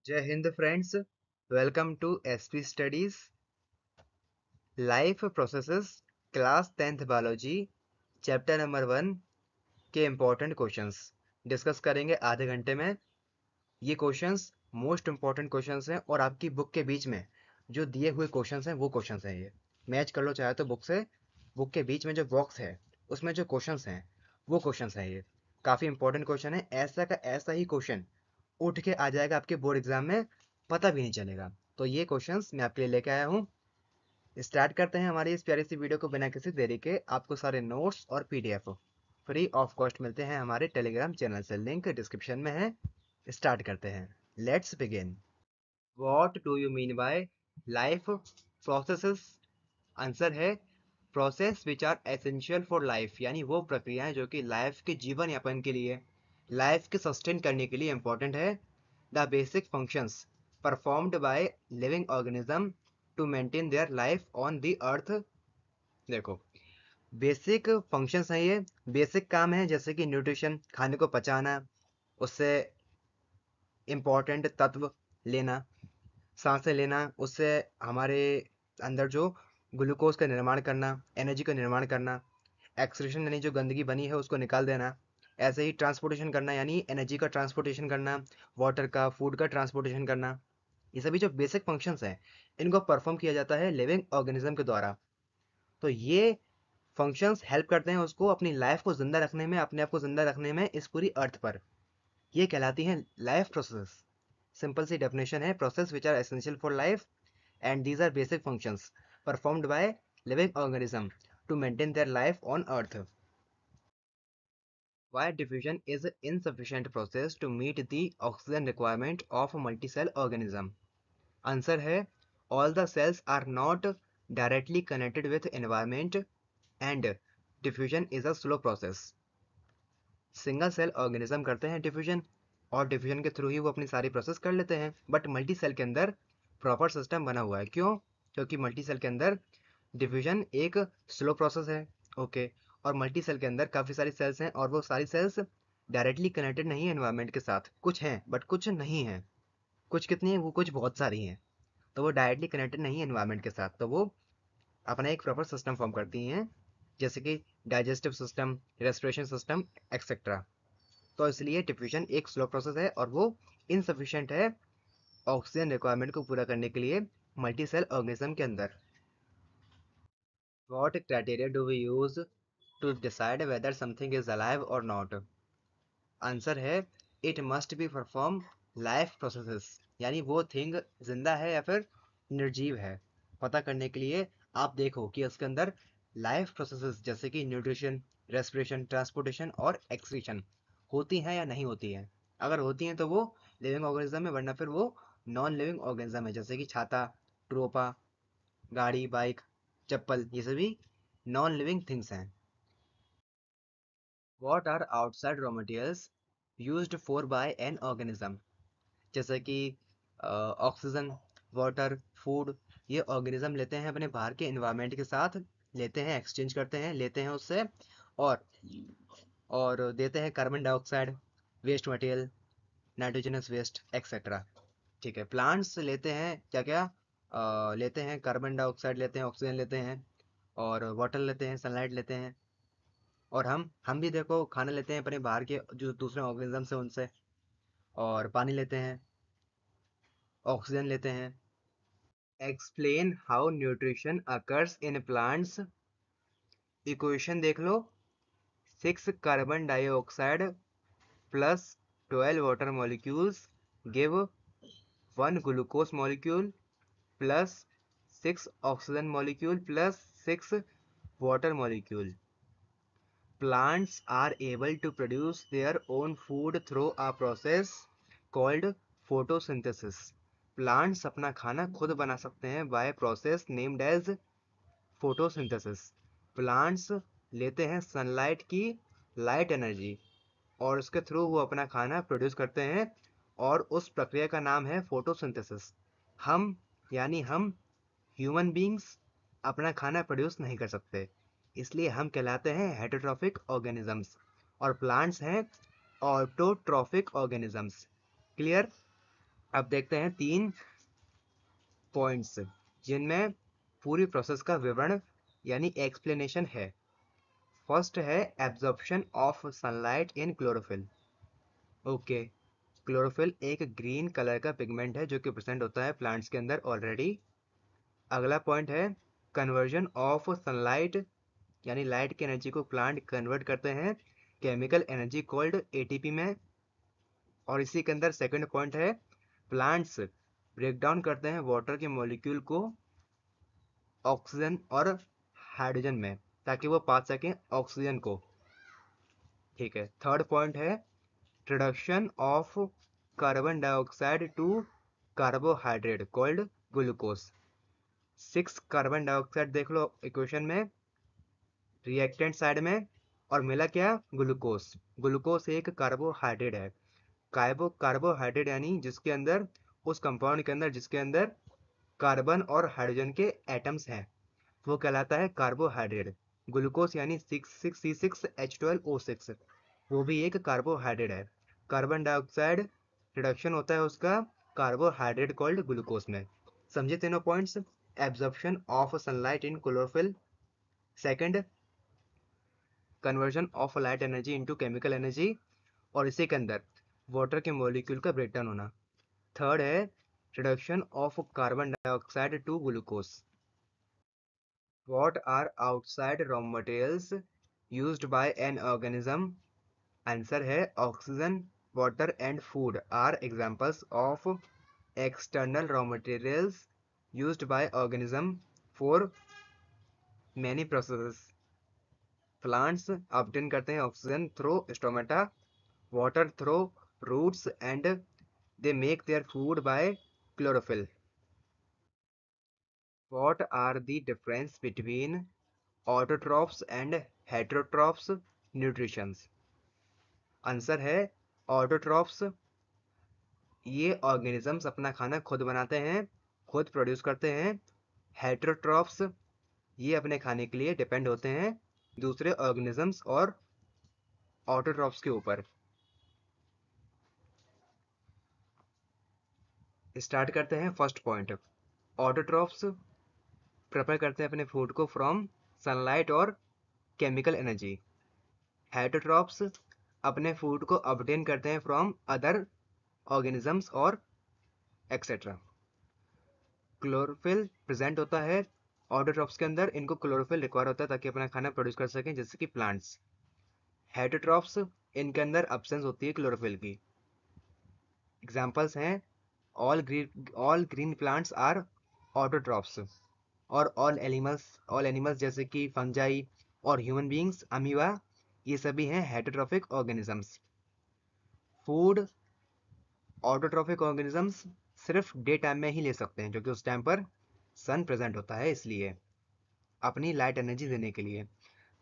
जय Hind friends, welcome to SP studies life processes class 10th biology chapter number 1 के important questions discuss करेंगे आधे घंटे में। ये क्वेश्चंस मोस्ट इम्पोर्टेंट क्वेश्चंस हैं और आपकी बुक के बीच में जो दिए हुए क्वेश्चंस हैं वो क्वेश्चंस हैं। ये मैच कर लो चाहे तो बुक से। बुक के बीच में जो बॉक्स है उसमें जो क्वेश्चंस हैं वो क्वेश्चंस हैं। ये काफ़ी इंपॉर्टेंट क्वेश्चन है। ऐसा का ऐसा ही क्वेश्चन उठ के आ जाएगा आपके बोर्ड एग्जाम में, पता भी नहीं चलेगा। तो ये क्वेश्चंस मैं आपके लिए लेके आया हूँ। स्टार्ट करते हैं हमारी इस प्यारी सी वीडियो को बिना किसी देरी के। आपको सारे नोट्स और पीडीएफ फ्री ऑफ कॉस्ट मिलते हैं हमारे टेलीग्राम चैनल से, लिंक डिस्क्रिप्शन में है। स्टार्ट करते हैं, let's begin. What do you mean by life processes? Answer है process which are essential for life, यानी वो प्रक्रियाएं जो कि लाइफ के जीवन यापन के लिए, लाइफ के सस्टेन करने के लिए इंपॉर्टेंट है। The basic functions performed by living organism to maintain their life on the earth. देखो, बेसिक फंक्शंस हैं ये, बेसिक काम है, जैसे कि न्यूट्रिशन, खाने को पचाना, उससे इम्पॉर्टेंट तत्व लेना, सांसें लेना, उससे हमारे अंदर जो ग्लूकोज का निर्माण करना, एनर्जी का निर्माण करना, एक्सक्रीशन यानी जो गंदगी बनी है उसको निकाल देना, ऐसे ही ट्रांसपोर्टेशन करना यानी एनर्जी का ट्रांसपोर्टेशन करना, वाटर का, फूड का ट्रांसपोर्टेशन करना। ये सभी जो बेसिक फंक्शंस हैं इनको परफॉर्म किया जाता है लिविंग ऑर्गेनिज्म के द्वारा। तो ये फंक्शंस हेल्प करते हैं उसको अपनी लाइफ को जिंदा रखने में, अपने आप को जिंदा रखने में इस पूरी अर्थ पर। ये कहलाती हैं लाइफ प्रोसेस। सिंपल सी डेफिनेशन है, process which are essential for life and these are basic functions performed by living organism to maintain their life on earth. Why diffusion is an insufficient process to meet the oxygen requirement of a multicell organism? Answer है all the cells are not directly connected with environment and diffusion is a slow process. Single cell organism करते हैं diffusion, और diffusion के through ही वो अपनी सारी process कर लेते हैं। बट मल्टी सेल के अंदर प्रॉपर सिस्टम बना हुआ है। क्यों? क्योंकि मल्टी सेल के अंदर डिफ्यूजन एक स्लो प्रोसेस है। ओके। और मल्टी सेल के अंदर काफ़ी सारी सेल्स हैं और वो सारी सेल्स डायरेक्टली कनेक्टेड नहीं है एनवायरनमेंट के साथ। कुछ हैं बट कुछ नहीं हैं। कुछ कितनी है? वो कुछ बहुत सारी हैं। तो वो डायरेक्टली कनेक्टेड नहीं है एनवायरनमेंट के साथ, तो वो अपना एक प्रॉपर सिस्टम फॉर्म करती हैं, जैसे कि digestive system, respiration system, etcetera. तो इसलिए डिफ्यूजन एक स्लो प्रोसेस है और वो इनसफिशिएंट है ऑक्सीजन रिक्वायरमेंट को पूरा करने के लिए मल्टी सेल ऑर्गेनिज्म के अंदर। What criteria do we use to decide whether something is alive or not? Answer है it must be perform life processes, यानी वो थिंग जिंदा है या फिर निर्जीव है। पता करने के लिए आप देखो कि उसके अंदर लाइफ प्रोसेसेस जैसे कि न्यूट्रिशन, रेस्पिरेशन, ट्रांसपोर्टेशन और एक्सक्रीशन होती हैं या नहीं होती हैं। अगर होती हैं तो वो लिविंग ऑर्गेनिज्म है, वरना फिर वो नॉन लिविंग ऑर्गेनिज्म है, जैसे कि छाता, ट्रोपा, गाड़ी, बाइक, चप्पल, ये सभी नॉन लिविंग थिंग्स हैं। What are outside raw materials used for by an organism? जैसे कि ऑक्सीजन, वाटर, फूड, ये ऑर्गेनिज्म लेते हैं अपने बाहर के एनवायरनमेंट के साथ, लेते हैं, एक्सचेंज करते हैं, लेते हैं उससे, और देते हैं carbon dioxide, waste material, nitrogenous waste, etcetera. ठीक है, प्लांट्स लेते हैं क्या क्या? लेते हैं कार्बन डाइऑक्साइड, लेते हैं ऑक्सीजन, लेते हैं और वाटर लेते हैं, सनलाइट लेते हैं। और हम भी देखो खाना लेते हैं अपने बाहर के जो दूसरे ऑर्गेनिज्म से उनसे, और पानी लेते हैं, ऑक्सीजन लेते हैं। Explain how nutrition occurs in plants. Equation देख लो, 6 carbon dioxide plus 12 water molecules give 1 glucose molecule plus 6 oxygen molecule plus 6 water molecule. Plants are able to produce their own food through a process called photosynthesis. Plants अपना खाना खुद बना सकते हैं by process named as photosynthesis. Plants लेते हैं sunlight की light energy और उसके थ्रू वो अपना खाना प्रोड्यूस करते हैं, और उस प्रक्रिया का नाम है फोटोसिंथेसिस। हम, यानी हम ह्यूमन बींग्स अपना खाना प्रोड्यूस नहीं कर सकते, इसलिए हम कहलाते हैं हेटरोट्रॉफिक ऑर्गेनिजम्स, और प्लांट्स हैं ऑटोट्रॉफिक ऑर्गेनिजम्स। क्लियर? अब देखते हैं 3 पॉइंट्स जिनमें पूरी प्रोसेस का विवरण यानी एक्सप्लेनेशन है। फर्स्ट है absorption of sunlight in chlorophyll. Okay, chlorophyll एक ग्रीन कलर का पिगमेंट है जो कि प्रेजेंट होता है प्लांट्स के अंदर ऑलरेडी। अगला पॉइंट है कन्वर्जन ऑफ सनलाइट, यानी लाइट की एनर्जी को प्लांट कन्वर्ट करते हैं केमिकल एनर्जी कॉल्ड एटीपी में। और इसी के अंदर सेकंड पॉइंट है प्लांट्स ब्रेक डाउन करते हैं वाटर के मॉलिक्यूल को ऑक्सीजन और हाइड्रोजन में ताकि वो पा सकें ऑक्सीजन को। ठीक है, थर्ड पॉइंट है reduction of carbon dioxide to carbohydrate called glucose. 6 carbon dioxide देख लो इक्वेशन में रिएक्टेंट साइड में, और मिला क्या, ग्लूकोज। ग्लूकोज एक कार्बोहाइड्रेट है। कार्बोहाइड्रेट यानी जिसके अंदर, उस कंपाउंड के अंदर जिसके अंदर कार्बन और हाइड्रोजन के एटम्स हैं वो कहलाता है कार्बोहाइड्रेट। ग्लूकोज यानी 6 C6H12O6 वो भी एक कार्बोहाइड्रेट है। कार्बन डाइऑक्साइड रिडक्शन होता है उसका कार्बोहाइड्रेट कॉल्ड ग्लूकोज में। समझे तीनों points. Absorption of sunlight in chlorophyll, second conversion of light energy into chemical energy, और इसी के अंदर वाटर के मॉलिक्यूल का ब्रेकडाउन होना। थर्ड है reduction of carbon dioxide to glucose. What are outside raw materials used by an organism? Answer है oxygen, water and food are examples of external raw materials used by organism for many processes. Plants obtain करते हैं oxygen through stomata, water through roots and they make their food by chlorophyll. What are the difference between autotrophs and heterotrophs nutrition? Answer है autotrophs, ये organisms अपना खाना खुद बनाते हैं, खुद प्रोड्यूस करते हैं। हेटेरोट्रॉफ्स ये अपने खाने के लिए डिपेंड होते हैं दूसरे ऑर्गेनिजम्स और ऑटोट्रॉफ्स के ऊपर। स्टार्ट करते हैं फर्स्ट पॉइंट। ऑटोट्रॉफ्स प्रेफर करते हैं अपने फूड को फ्रॉम सनलाइट और केमिकल एनर्जी। हेटेरोट्रॉफ्स अपने फूड को ऑब्टेन करते हैं फ्रॉम अदर ऑर्गेनिजम्स और एक्सेट्रा। क्लोरोफिल प्रेजेंट होता है ऑटोट्रॉफ्स के अंदर, इनको क्लोरोफिल रिक्वायर होता है ताकि अपना खाना प्रोड्यूस कर सकें, जैसे कि प्लांट्स। हेटेरोट्रॉफ्स इनके अंदर एब्सेंस होती है क्लोरोफिल की। एग्जांपल्स हैं all green plants are autotrophs, और ऑल एनिमल्स जैसे कि फंजाई और ह्यूमन बींग्स अमीबा, ये सभी हैं heterotrophic organisms. Food autotrophic organisms सिर्फ डे टाइम में ही ले सकते हैं क्योंकि उस टाइम पर सन प्रेजेंट होता है, इसलिए अपनी लाइट एनर्जी देने के लिए।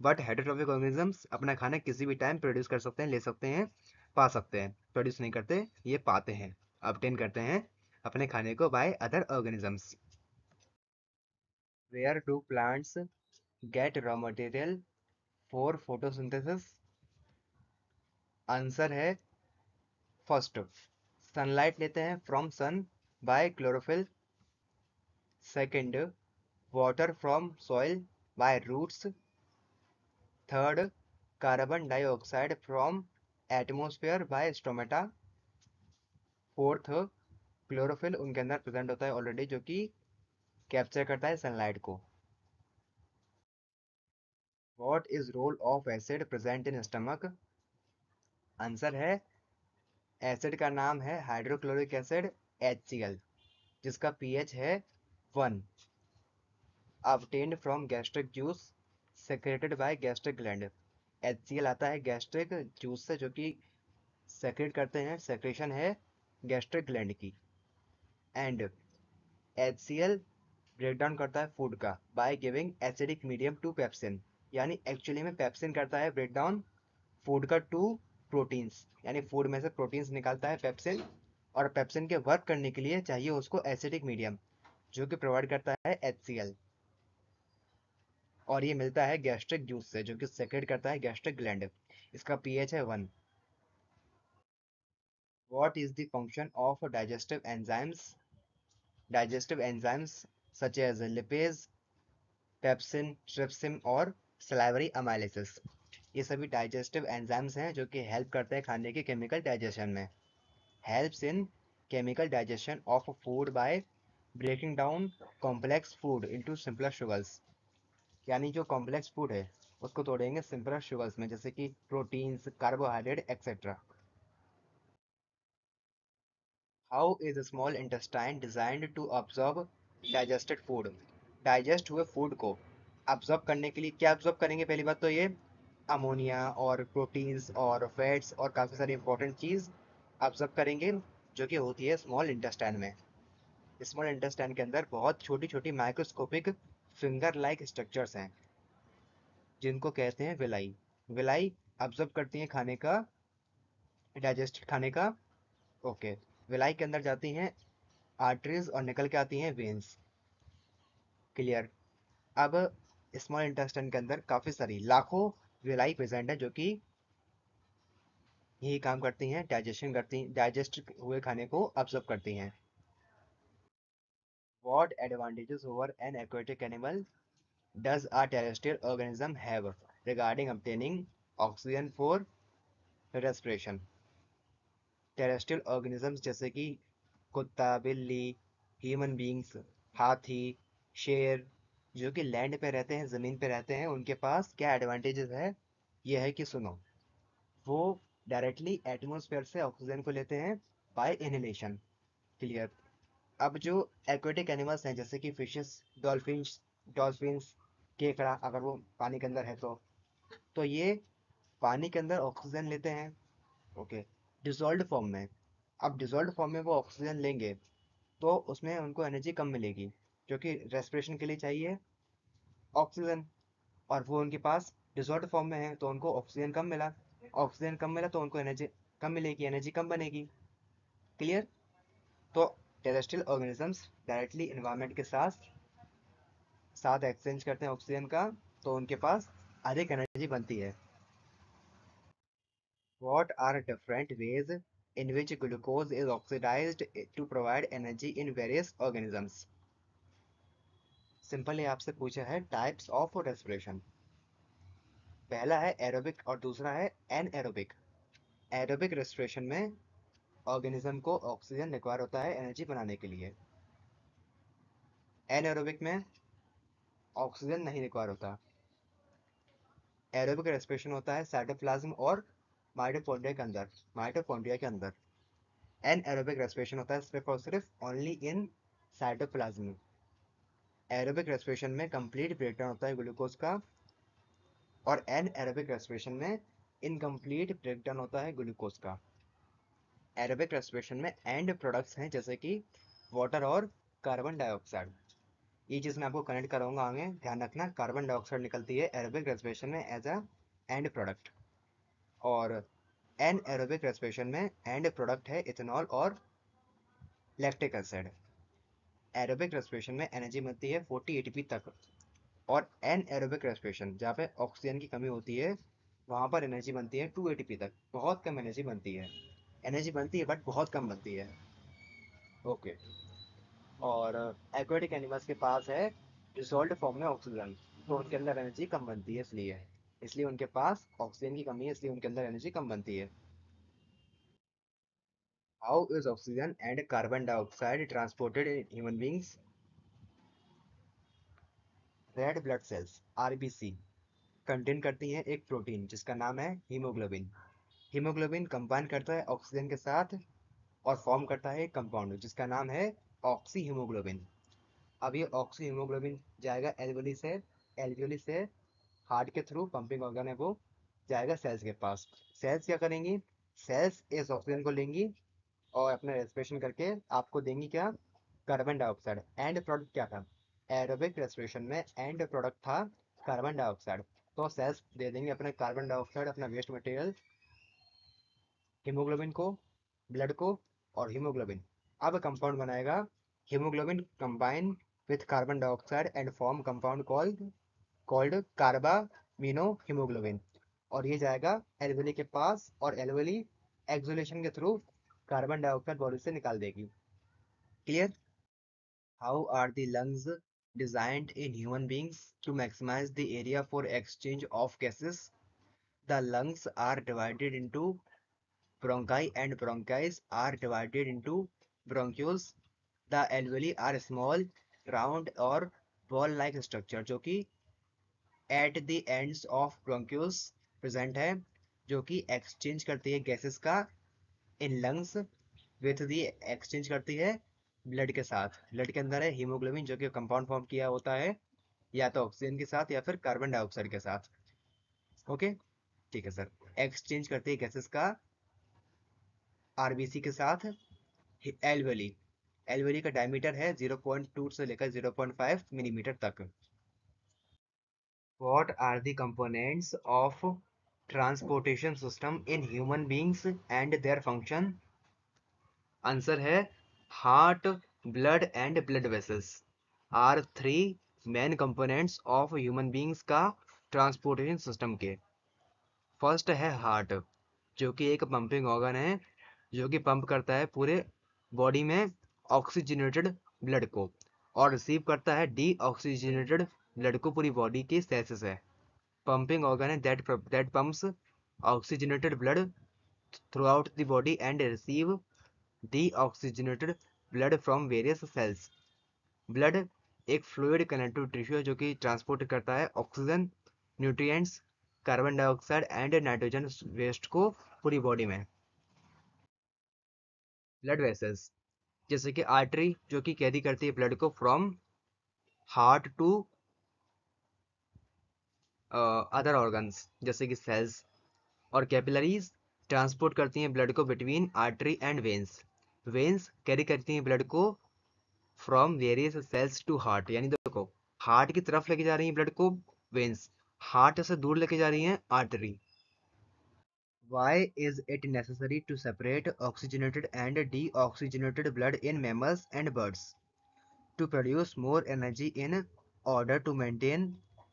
बट हेटेरोट्रॉफिक ऑर्गेनिजम्स अपना खाना किसी भी टाइम प्रोड्यूस कर सकते हैं, ले सकते हैं, पा सकते हैं। प्रोड्यूस नहीं करते, ये पाते हैं, ऑब्टेन करते हैं अपने खाने को by other organisms. Where do plants get raw material for photosynthesis? Answer है फर्स्ट सनलाइट लेते हैं from sun by chlorophyll, second water from soil by roots, third carbon dioxide from atmosphere by stomata, fourth chlorophyll उनके अंदर present होता है already जो कि capture करता है सनलाइट को। What is role of acid present in stomach? Answer है एसिड का नाम है हाइड्रोक्लोरिक एसिड HCl, जिसका pH है 1, obtained from gastric juice secreted by gastric gland। HCl आता है गैस्ट्रिक जूस से जो कि सेक्रेट करते हैं, सेक्रेशन है गैस्ट्रिक ग्लैंड की। एंड HCl ब्रेक डाउन करता है फूड का by giving acidic medium to pepsin, यानी एक्चुअली में पेप्सिन करता है ब्रेक डाउन फूड का टू प्रोटीन्स, यानी फूड में से प्रोटीन्स निकालता है पेप्सिन, और पेप्सिन के वर्क करने के लिए चाहिए उसको एसिडिक मीडियम जो कि प्रोवाइड करता है HCl, और ये मिलता है गैस्ट्रिक जूस से जो कि सेक्रेट करता है गैस्ट्रिक ग्लैंड। इसका pH है 1। What is the function of digestive enzymes? Digestive enzymes such as lipase, pepsin, trypsin और सलाइवरी अमाइलेसिस, ये सभी डाइजेस्टिव एंजाइम्स हैं जो कि हेल्प करते हैं खाने के केमिकल डाइजेशन में। Helps in chemical digestion of food by breaking down complex food into simpler sugars, यानी जो कॉम्प्लेक्स फूड है उसको तोड़ेंगे सिंपलर शुगर्स में, जैसे कि proteins, carbohydrate etcetera. How is small intestine designed to absorb digested food? Digest हुए food को ऑब्जॉर्ब करने के लिए क्या ऑब्जॉर्ब करेंगे? पहली बात तो ये अमोनिया और प्रोटीन्स और फैट्स और काफ़ी सारी इंपॉर्टेंट चीज़ ऑब्जॉर्ब करेंगे, जो कि होती है स्मॉल इंटेस्टाइन में। स्मॉल इंटेस्टाइन के अंदर बहुत छोटी छोटी माइक्रोस्कोपिक फिंगर लाइक स्ट्रक्चर्स हैं जिनको कहते हैं विलाई। विलाई ऑब्जॉर्ब करती हैं खाने का, डाइजेस्ट खाने का। ओके, विलाई के अंदर जाती हैं आर्टरीज और निकल के आती हैं वेन्स। क्लियर? अब स्मॉल इंटेस्टाइन के अंदर काफ़ी सारी लाखों विलाई प्रेजेंट है जो कि यही काम करती हैं, डाइजेशन करती हैं, डाइजेस्ट हुए खाने को अब्जॉर्ब करती हैं। What advantages over an aquatic animal does a terrestrial organism have regarding obtaining oxygen for respiration? Terrestrial organisms जैसे कि कुत्ता, बिल्ली, ह्यूमन बींग्स, हाथी, शेर, जो कि लैंड पे रहते हैं, ज़मीन पे रहते हैं, उनके पास क्या एडवांटेजेस है? ये है कि सुनो, वो डायरेक्टली एटमॉस्फेयर से ऑक्सीजन को लेते हैं बाय इनहेलेशन। क्लियर? अब जो एक्वेटिक एनिमल्स हैं जैसे कि फिशेस, डॉल्फिन्स, डॉल्फिन्स, केकड़ा, अगर वो पानी के अंदर है तो ये पानी के अंदर ऑक्सीजन लेते हैं। ओके, डिसॉल्व्ड फॉर्म में। अब डिसॉल्व्ड फॉर्म में वो ऑक्सीजन लेंगे तो उसमें उनको एनर्जी कम मिलेगी, क्योंकि रेस्पिरेशन के लिए चाहिए ऑक्सीजन, और वो उनके पास डिसॉल्व्ड फॉर्म में है तो उनको ऑक्सीजन कम मिला। ऑक्सीजन कम मिला तो उनको एनर्जी कम मिलेगी, एनर्जी कम बनेगी। क्लियर? तो टेरेस्ट्रियल ऑर्गेनिजम्स डायरेक्टली इन्वायरमेंट के साथ साथ एक्सचेंज करते हैं ऑक्सीजन का, तो उनके पास अधिक एनर्जी बनती है। What are different ways in which glucose is oxidized to provide energy in various organisms? Simple, ये आपसे पूछा है टाइप्स ऑफ रेस्पिरेशन। पहला है एरोबिक और दूसरा है एनएरोबिक। एरोबिक रेस्पिरेशन में ऑर्गेनिज्म को ऑक्सीजन रिक्वायर होता है एनर्जी बनाने के लिए। एनएरोबिक में ऑक्सीजन नहीं रिक्वायर होता। एरोबिक रेस्पिरेशन होता है साइटोप्लाज्म और माइटोकॉन्ड्रिया के अंदर। एनएरोबिक रेस्पिरेशन होता है सिर्फ और सिर्फ only in cytoplasm. Aerobic respiration में कंप्लीट ब्रेकडाउन होता है ग्लूकोज का, और एनएरोबिक रेस्पिरेशन में इनकम्प्लीट ब्रेकडाउन होता है ग्लूकोज का। एरोबिक रेस्पिरेशन में एंड प्रोडक्ट्स हैं जैसे कि वाटर और कार्बन डाइऑक्साइड। ये चीज़ मैं आपको कनेक्ट कराऊंगा आगे, ध्यान रखना। कार्बन डाइऑक्साइड निकलती है एरोबिक रेस्पिरेशन में एज अ एंड प्रोडक्ट, और एन एरोबिक रेस्पिरेशन में एंड प्रोडक्ट है इथेनॉल और लैक्टिक एसिड। एरोबिक रेस्पिरेशन में एनर्जी मिलती है 40 एटीपी तक, और एन एरोबिक रेस्पिरेशन जहाँ पे ऑक्सीजन की कमी होती है वहाँ पर एनर्जी बनती है 2 एटीपी तक। बहुत कम एनर्जी बनती है, एनर्जी बनती है बट बहुत कम बनती है। ओके, और एक्वेटिक एनिमल्स के पास है डिसॉल्व्ड फॉर्म में ऑक्सीजन, तो उनके अंदर एनर्जी कम बनती है, इसलिए उनके पास ऑक्सीजन की कमी है, इसलिए उनके अंदर एनर्जी कम बनती है। How is oxygen and carbon dioxide transported in human beings? Red blood cells, RBC, contain करती हैं एक प्रोटीन जिसका नाम है हीमोग्लोबिन। हीमोग्लोबिन कंबाइन करता है ऑक्सीजन के साथ और फॉर्म करता है एक कंपाउंड जिसका नाम है ऑक्सी हीमोग्लोबिन। अब ये ऑक्सी हीमोग्लोबिन जाएगा एल्वियोली से हार्ट के थ्रू, पंपिंग ऑर्गन है वो, जाएगा सेल्स के पास। सेल्स क्या करेंगी? सेल्स इस ऑक्सीजन को लेंगी और अपना रेस्पिरेशन करके आपको देंगी क्या? Carbon dioxide. एंड प्रोडक्ट क्या था? एरोबिक रेस्पिरेशन में एंड प्रोडक्ट था कार्बन डाइऑक्साइड, तो सेल्स दे देंगे अपने कार्बन डाइऑक्साइड, अपना वेस्ट मटेरियल, हीमोग्लोबिन को, ब्लड को, और हीमोग्लोबिन अब कंपाउंड बनाएगा। Haemoglobin combine with carbon dioxide and form compound called called carbamino haemoglobin, और ये जाएगा एल्वेली के पास, और एल्वेली एक्सोलेशन के थ्रू कार्बन डाइऑक्साइड बॉडी से निकाल देगी। Clear? How are the lungs designed in human beings to maximise the area for exchange of gases? The lungs are divided into bronchi and bronchies are divided into bronchioles. The alveoli are small, round or ball-like structure जो कि at the ends of bronchioles present है, जो कि exchange करती है gases का in lungs with the exchange करती है ब्लड के साथ। ब्लड के अंदर है हीमोग्लोबिन जो कि कंपाउंड फॉर्म किया होता है या तो ऑक्सीजन के साथ या फिर कार्बन डाइऑक्साइड के साथ। ओके, ठीक है सर। एक्सचेंज करती है गैसेस का आरबीसी के साथ। एल्वेली, एल्वेली का डायमीटर है 0.2 से लेकर 0.5 मिलीमीटर तक। What are the components of transportation system in human beings and their function? Answer है heart, blood and blood vessels are three main components of human beings का transportation system के। First है heart, जो कि एक pumping organ है जो कि पंप करता है पूरे बॉडी में ऑक्सीजनेटेड ब्लड को और रिसीव करता है डी ऑक्सीजनेटेड ब्लड को पूरी बॉडी के सेल्स से। पंपिंग ऑर्गन है that pumps oxygenated blood throughout the body and receive deoxygenated blood from various cells. Blood एक फ्लूइड कनेक्टिव टिश्यू है जो कि ट्रांसपोर्ट करता है oxygen, nutrients, carbon dioxide and nitrogen waste को पूरी बॉडी में। ब्लड वेसल्स जैसे कि आर्टरी जो कि कैरी करती है ब्लड को from heart to other organs जैसे कि सेल्स, और कैपिलरीज ट्रांसपोर्ट करती हैं ब्लड को between artery and veins. Veins carry करती हैं ब्लड को from various cells to heart, यानी देखो हार्ट की तरफ लेके जा रही हैं ब्लड को वेन्स, हार्ट से दूर लेके जा रही हैं artery. Why is it necessary to separate oxygenated and deoxygenated blood in mammals and birds? To produce more energy in order to maintain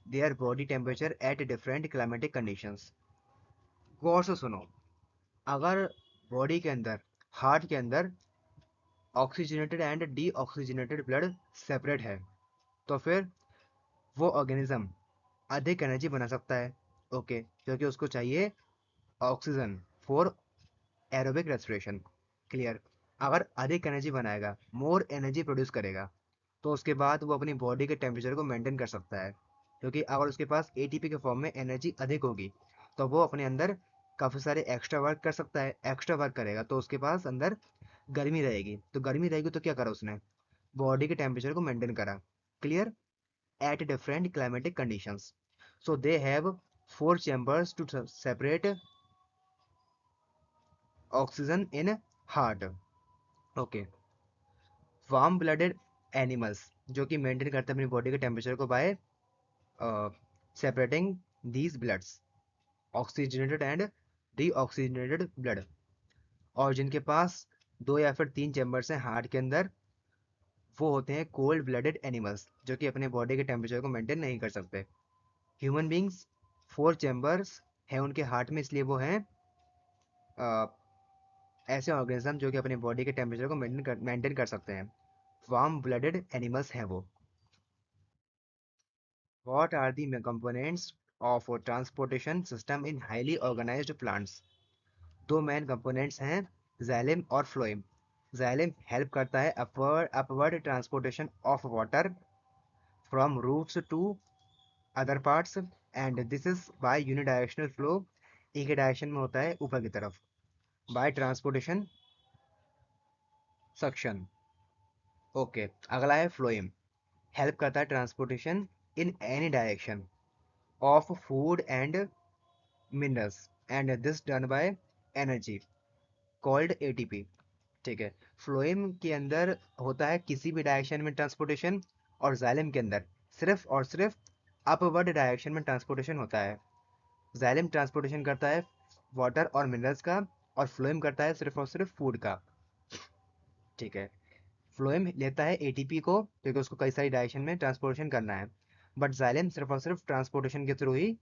their body temperature at different climatic conditions. गौर से सुनो, अगर body के अंदर, heart के अंदर oxygenated and deoxygenated blood separate है तो फिर वो ऑर्गेनिज्म अधिक एनर्जी बना सकता है। ओके, क्योंकि उसको चाहिए oxygen for aerobic respiration. Clear? अगर अधिक एनर्जी बनाएगा, मोर एनर्जी प्रोड्यूस करेगा, तो उसके बाद वो अपनी बॉडी के टेम्परेचर को मेंटेन कर सकता है। क्योंकि अगर उसके पास एटीपी के फॉर्म में एनर्जी अधिक होगी तो वो अपने अंदर काफ़ी सारे एक्स्ट्रा वर्क कर सकता है। एक्स्ट्रा वर्क करेगा तो उसके पास अंदर गर्मी रहेगी, तो गर्मी रहेगी तो क्या करा उसने? बॉडी के टेम्परेचर को मेंटेन करा। Clear? At different climatic conditions, so they have 4 chambers to separate oxygen in heart. Okay, warm blooded animals जो कि मेंटेन करते हैं अपनी बॉडी के टेम्परेचर को bye separating these bloods, oxygenated and deoxygenated blood, और जिनके पास 2 या फिर 3 चैम्बर्स हैं हार्ट के अंदर, वो होते हैं कोल्ड ब्लडेड एनिमल्स जो कि अपने बॉडी के टेम्परेचर को मेंटेन नहीं कर सकते। ह्यूमन बींग्स 4 चैम्बर्स हैं उनके हार्ट में, इसलिए वो हैं ऐसे ऑर्गेनिज्म जो कि अपने बॉडी के टेम्परेचर को मेंटेन कर सकते हैं। वार्म ब्लडेड एनिमल्स हैं वो। What are the components of a transportation system in highly organized plants? 2 main components हैं, xylem और phloem। xylem हेल्प करता है upward transportation of water from roots to other parts and this is by unidirectional flow, एक ही direction में होता है ऊपर की तरफ। Bye transportation suction. ओके, अगला है फ्लोएम, हेल्प करता है transportation in any direction of food and minerals and this done by energy called ATP. ठीक है, फ्लोएम के अंदर होता है किसी भी डायरेक्शन में ट्रांसपोर्टेशन, और जाइलम के अंदर सिर्फ और सिर्फ अपवर्ड डायरेक्शन में ट्रांसपोर्टेशन होता है। जाइलम ट्रांसपोर्टेशन करता है वाटर और मिनरल्स का, और फ्लोएम करता है सिर्फ और सिर्फ फूड का। ठीक है, फ्लोएम लेता है एटीपी को क्योंकि उसको कई सारी डायरेक्शन में ट्रांसपोर्टेशन करना है, बट जाइलम सिर्फ और सिर्फ ट्रांसपोर्टेशन के थ्रू ही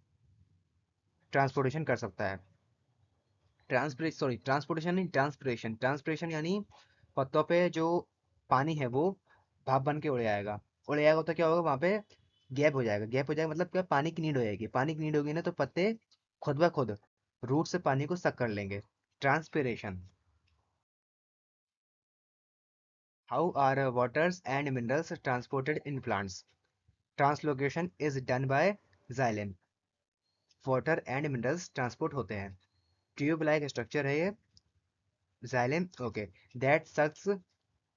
ट्रांसपोर्टेशन कर सकता है। ट्रांसपोर्टेशन नहीं, ट्रांसपिरेशन। ट्रांसपिरेशन यानी पत्तों पे जो पानी है वो भाप बन के उड़ जाएगा तो क्या होगा वहां पे, गैप हो जाएगा। गैप हो जाएगा मतलब क्या, पानी की नीड हो जाएगी। पानी की नीड होगी ना तो पत्ते खुद ब खुद रूट से पानी को सक कर लेंगे। Transpiration. How are waters and minerals transported in plants? Translocation is done by xylem। Water and minerals transport होते हैं। ट्यूब लाइक स्ट्रक्चर है ये, xylem। Okay, that sucks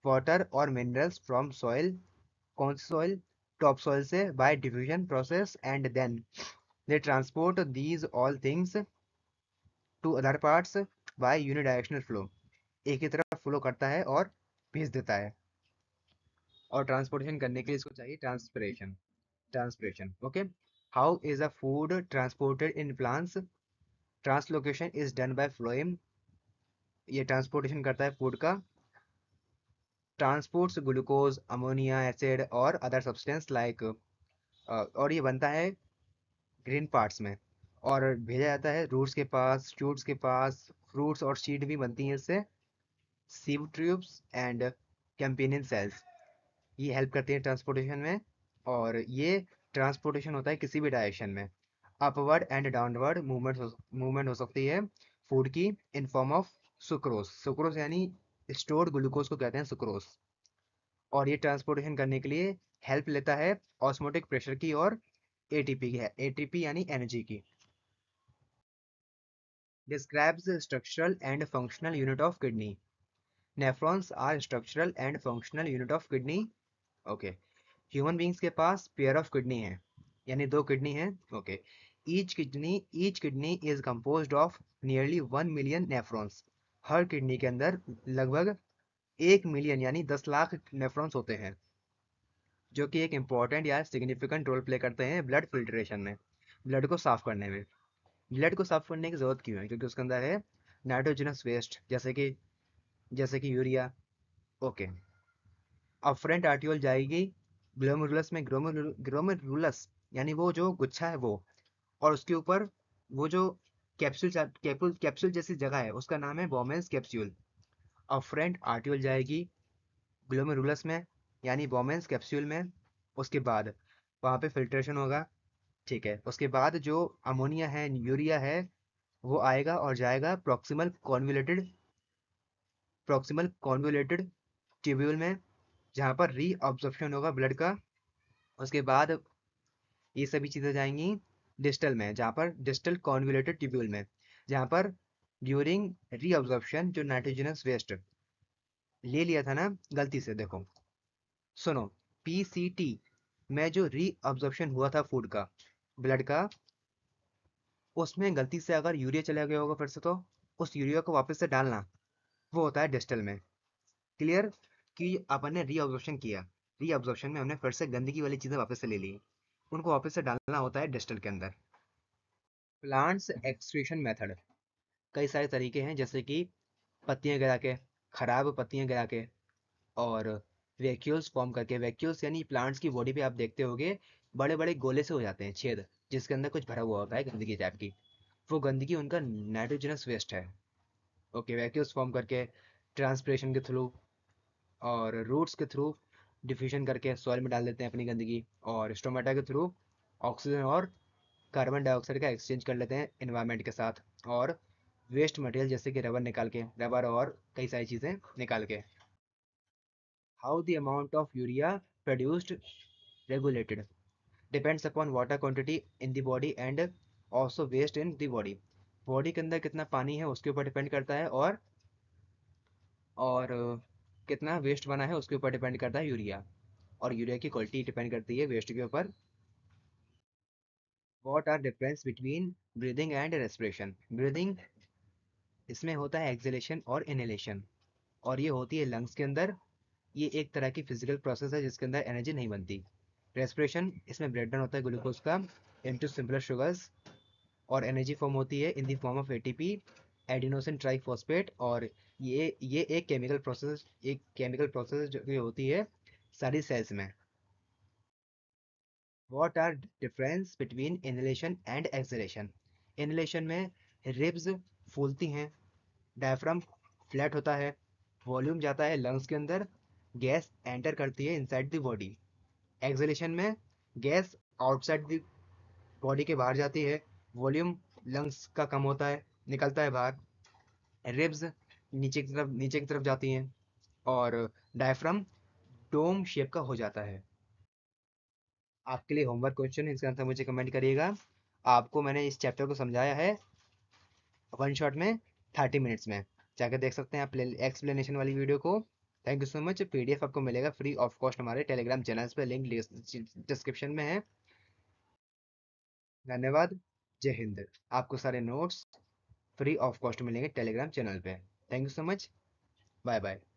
water और मिनरल्स फ्रॉम सॉइल। कौन सी सॉइल? टॉप सॉइल से, by diffusion process and then they transport these all things to other parts by unidirectional flow. एक ही तरफ फ्लो करता है और भेज देता है। और ट्रांसपोर्टेशन करने के लिए इसको चाहिए transpiration. Transpiration, okay. How is a food transported in plants? Translocation is done bye phloem. ये ट्रांसपोर्टेशन करता है फूड का। ट्रांसपोर्ट्स ग्लूकोज, अमोनिया एसिड और अदर सब्सटेंस लाइक, और ये बनता है ग्रीन पार्ट्स में और भेजा जाता है रूट्स के पास, शूट्स के पास। फ्रूट्स और सीड भी बनती हैं इससे। सीव ट्यूब्स एंड कैम्पेनियन सेल्स ये हेल्प करती हैं ट्रांसपोर्टेशन में। और ये ट्रांसपोर्टेशन होता है किसी भी डायरेक्शन में। अपवर्ड एंड डाउनवर्ड मूवमेंट हो सकती है फूड की, in form of sucrose. Sucrose यानी स्टोर्ड ग्लूकोज को कहते हैं सुक्रोज। और ये ट्रांसपोर्टेशन करने के लिए हेल्प लेता है ऑस्मोटिक प्रेशर की और एटीपी की है। एटीपी यानी एनर्जी की। Describes the structural and functional unit of kidney. Nephrons are structural and functional unit of kidney. Okay. Human beings के पास पेयर ऑफ किडनी है, यानी दो किडनी है। Okay. Each kidney is composed of nearly 1 million nephrons. Her kidney के अंदर लगभग 1 million यानी 10 lakh nephrons होते हैं, जो कि एक इम्पॉर्टेंट या सिग्निफिकेंट रोल प्ले करते हैं ब्लड फिल्ट्रेशन में, ब्लड को साफ करने में। ब्लड को साफ करने की जरूरत क्यों है? क्योंकि उसके अंदर है नाइट्रोजनस वेस्ट, जैसे कि यूरिया। ओके। अफरेंट आर्टियोल जाएगी ग्लोमेरुलस में। ग्लोमेरुलस यानी वो जो गुच्छा है वो, और उसके ऊपर वो जो कैप्सूल जैसी जगह है उसका नाम है बोमेंस कैप्सूल। अफरेंट आर्टियोल जाएगी ग्लोमेरुलस में यानी बोमेंस कैप्सूल में। उसके बाद वहाँ पे फिल्ट्रेशन होगा, ठीक है। उसके बाद जो अमोनिया है, यूरिया है, वो आएगा और जाएगा प्रॉक्सिमल कॉन्वोल्यूटेड ट्यूब्यूल में, जहाँ पर रीअब्जॉर्प्शन होगा ब्लड का। उसके बाद ये सभी चीज़ें जाएंगी डिस्टल में, जहाँ पर डिस्टल कॉन्वोल्यूटेड ट्यूब्यूल में, जहाँ पर ड्यूरिंग रीअब्जॉर्प्शन जो नाइट्रोजनस वेस्ट ले लिया था ना गलती से, देखो सुनो, पीसीटी में जो रीअब्जॉर्प्शन हुआ था फूड का, ब्लड का, उसमें गलती से अगर यूरिया चला गया होगा फिर से, तो उस यूरिया को वापस से डालना वो होता है डिस्टल में। क्लियर? कि अपन ने रीअब्जॉर्प्शन किया, रीअब्जॉर्प्शन में हमने फिर से गंदगी वाली चीजें वापस से ले ली, उनको वापस से डालना होता है डिस्टल के अंदर। प्लांट्स एक्सक्रीशन मेथड कई सारे तरीके हैं, जैसे कि पत्तियां गिरा के, खराब पत्तियां गिरा के, और वैक्यूल्स फॉर्म करके। वैक्यूल्स यानी प्लांट्स की बॉडी पे आप देखते होगे बड़े बड़े गोले से हो जाते हैं छेद, जिसके अंदर कुछ भरा हुआ होता है गंदगी टाइप की। वो गंदगी उनका नाइट्रोजनस वेस्ट है। ओके, वैक्यूल्स फॉर्म करके, ट्रांसपिरेशन के थ्रू और रूट्स के थ्रू डिफ्यूजन करके सॉइल में डाल देते हैं अपनी गंदगी, और स्टोमेटा के थ्रू ऑक्सीजन और कार्बन डाइऑक्साइड का एक्सचेंज कर लेते हैं एनवायरनमेंट के साथ, और वेस्ट मटेरियल जैसे कि रबर निकाल के, रबर और कई सारी चीज़ें निकाल के। How the amount of urea produced regulated depends upon water quantity in the body and also waste in the body। Body के अंदर कितना पानी है उसके ऊपर डिपेंड करता है, और कितना वेस्ट बना है उसके ऊपर डिपेंड करता है यूरिया। और यूरिया की क्वालिटी डिपेंड करती है वेस्ट के ऊपर। What are difference between breathing and respiration? Breathing, इसमें होता है एक्सहेलेशन और इनहेलेशन, और ये होती है लंग्स के अंदर। ये एक तरह की फिजिकल प्रोसेस है जिसके अंदर एनर्जी नहीं बनती। रेस्पिरेशन, इसमें ब्रेक डाउन होता है ग्लूकोज का इनटू सिंपलर शुगर्स, और एनर्जी फॉर्म होती है in the form of ATP, adenosine triphosphate. और ये एक केमिकल प्रोसेस जो होती है सारी सेल्स में। What are difference between inhalation and exhalation? Inhalation में रिब्स फूलती हैं, डायफ्राम फ्लैट होता है, वॉल्यूम जाता है लंग्स के अंदर, गैस एंटर करती है इनसाइड द बॉडी, एक्सहेलेशन में गैस आउटसाइड द बॉडी के बाहर जाती है, वॉल्यूम लंग्स का कम होता है, निकलता है बाहर, रिब्स नीचे की तरफ जाती हैं, और डायफ्राम डोम शेप का हो जाता है। आपके लिए होमवर्क क्वेश्चन, इसका आंसर मुझे कमेंट करिएगा। आपको मैंने इस चैप्टर को समझाया है वन शॉट में 30 मिनट्स में, जाकर देख सकते हैं आप एक्सप्लेनेशन वाली वीडियो को। Thank you so much. PDF आपको मिलेगा फ्री ऑफ कॉस्ट हमारे टेलीग्राम चैनल्स पे, लिंक डिस्क्रिप्शन में है। धन्यवाद। जय हिंद। आपको सारे नोट्स फ्री ऑफ कॉस्ट मिलेंगे टेलीग्राम चैनल पे। Thank you so much. Bye bye.